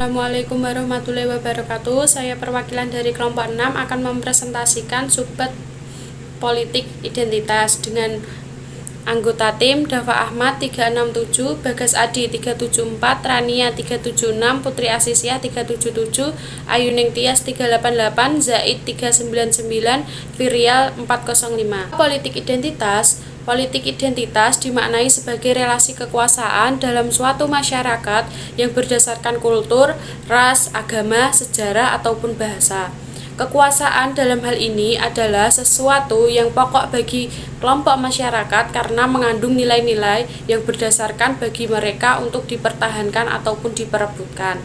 Assalamualaikum warahmatullahi wabarakatuh. Saya perwakilan dari kelompok 6 akan mempresentasikan subbab politik identitas dengan anggota tim Dafa Ahmad 367, Bagas Adi 374, Rania 376, Putri Asisya 377, Ayuning Tias 388, Zaid 399, Virial 405. Politik identitas dimaknai sebagai relasi kekuasaan dalam suatu masyarakat yang berdasarkan kultur, ras, agama, sejarah, ataupun bahasa. Kekuasaan dalam hal ini adalah sesuatu yang pokok bagi kelompok masyarakat karena mengandung nilai-nilai yang berdasarkan bagi mereka untuk dipertahankan ataupun diperebutkan.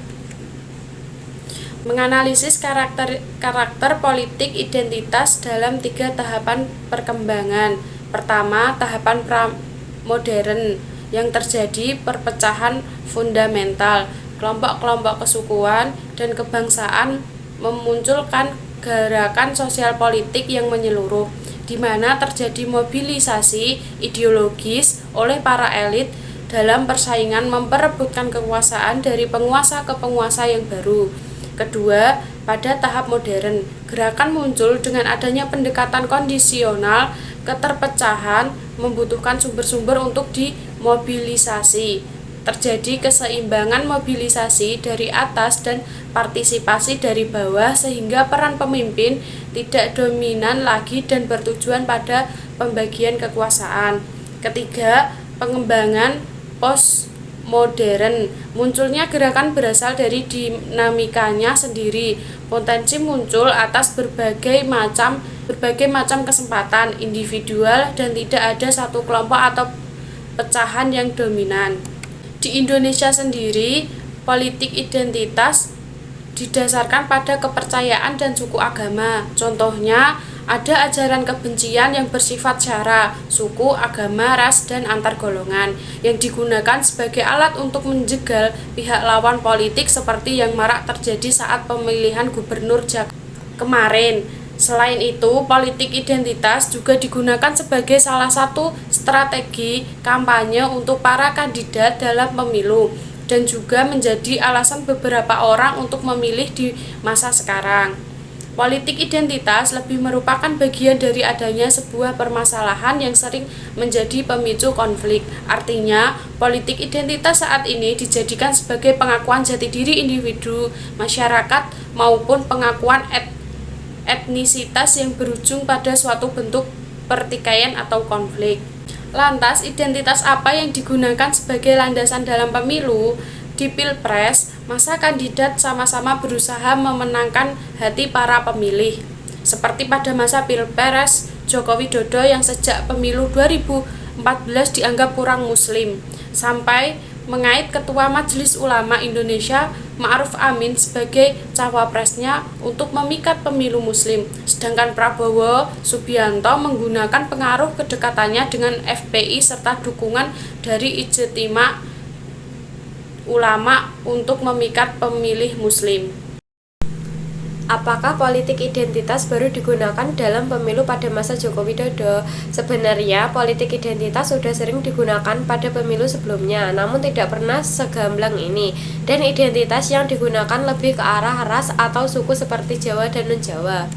Menganalisis karakter politik identitas dalam 3 tahapan perkembangan. Pertama, tahapan pra-modern yang terjadi perpecahan fundamental, kelompok-kelompok kesukuan dan kebangsaan memunculkan gerakan sosial politik yang menyeluruh, di mana terjadi mobilisasi ideologis oleh para elit dalam persaingan memperebutkan kekuasaan dari penguasa ke penguasa yang baru. Kedua, pada tahap modern, gerakan muncul dengan adanya pendekatan kondisional. Keterpecahan membutuhkan sumber-sumber untuk dimobilisasi. Terjadi keseimbangan mobilisasi dari atas dan partisipasi dari bawah sehingga peran pemimpin tidak dominan lagi dan bertujuan pada pembagian kekuasaan. Ketiga, pengembangan postmodern. Munculnya gerakan berasal dari dinamikanya sendiri. Potensi muncul atas berbagai macam kesempatan individual dan tidak ada satu kelompok atau pecahan yang dominan. Di Indonesia sendiri, politik identitas didasarkan pada kepercayaan dan suku agama. Contohnya, ada ajaran kebencian yang bersifat syara, suku, agama, ras, dan antar golongan yang digunakan sebagai alat untuk menjegal pihak lawan politik seperti yang marak terjadi saat pemilihan gubernur Jakarta kemarin. Selain itu, politik identitas juga digunakan sebagai salah satu strategi kampanye untuk para kandidat dalam pemilu dan juga menjadi alasan beberapa orang untuk memilih di masa sekarang. Politik identitas lebih merupakan bagian dari adanya sebuah permasalahan yang sering menjadi pemicu konflik. Artinya, politik identitas saat ini dijadikan sebagai pengakuan jati diri individu, masyarakat, maupun pengakuan etnisitas yang berujung pada suatu bentuk pertikaian atau konflik. Lantas, identitas apa yang digunakan sebagai landasan dalam pemilu? Di Pilpres, masa kandidat sama-sama berusaha memenangkan hati para pemilih. Seperti pada masa Pilpres Joko Widodo yang sejak pemilu 2014 dianggap kurang muslim, sampai mengait Ketua Majelis Ulama Indonesia Ma'ruf Amin sebagai cawapresnya untuk memikat pemilu muslim. Sedangkan Prabowo Subianto menggunakan pengaruh kedekatannya dengan FPI serta dukungan dari Ijtima Ulama untuk memikat pemilih muslim. Apakah politik identitas baru digunakan dalam pemilu pada masa Joko Widodo? Sebenarnya politik identitas sudah sering digunakan pada pemilu sebelumnya, namun tidak pernah segamblang ini. Dan identitas yang digunakan lebih ke arah ras atau suku seperti Jawa dan non-Jawa.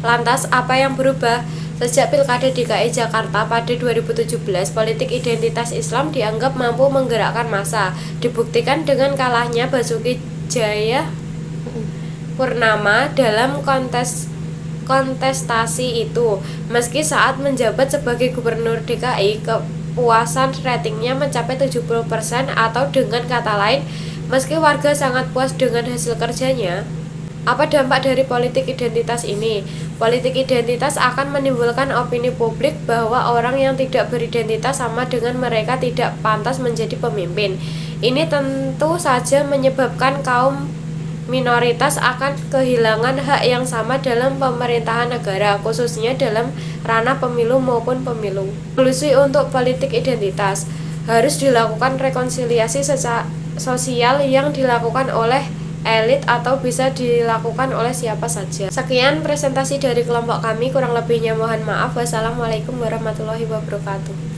Lantas, apa yang berubah? Sejak Pilkada DKI Jakarta pada 2017, politik identitas Islam dianggap mampu menggerakkan massa. Dibuktikan dengan kalahnya Basuki Cahayapurnama dalam kontestasi itu. Meski saat menjabat sebagai gubernur DKI, kepuasan ratingnya mencapai 70% atau dengan kata lain, meski warga sangat puas dengan hasil kerjanya. Apa dampak dari politik identitas ini? Politik identitas akan menimbulkan opini publik bahwa orang yang tidak beridentitas sama dengan mereka tidak pantas menjadi pemimpin. Ini tentu saja menyebabkan kaum minoritas akan kehilangan hak yang sama dalam pemerintahan negara, khususnya dalam ranah pemilu maupun pemilu. Solusi untuk politik identitas harus dilakukan rekonsiliasi sosial yang dilakukan oleh elit atau bisa dilakukan oleh siapa saja. Sekian presentasi dari kelompok kami, kurang lebihnya mohon maaf. Wassalamualaikum warahmatullahi wabarakatuh.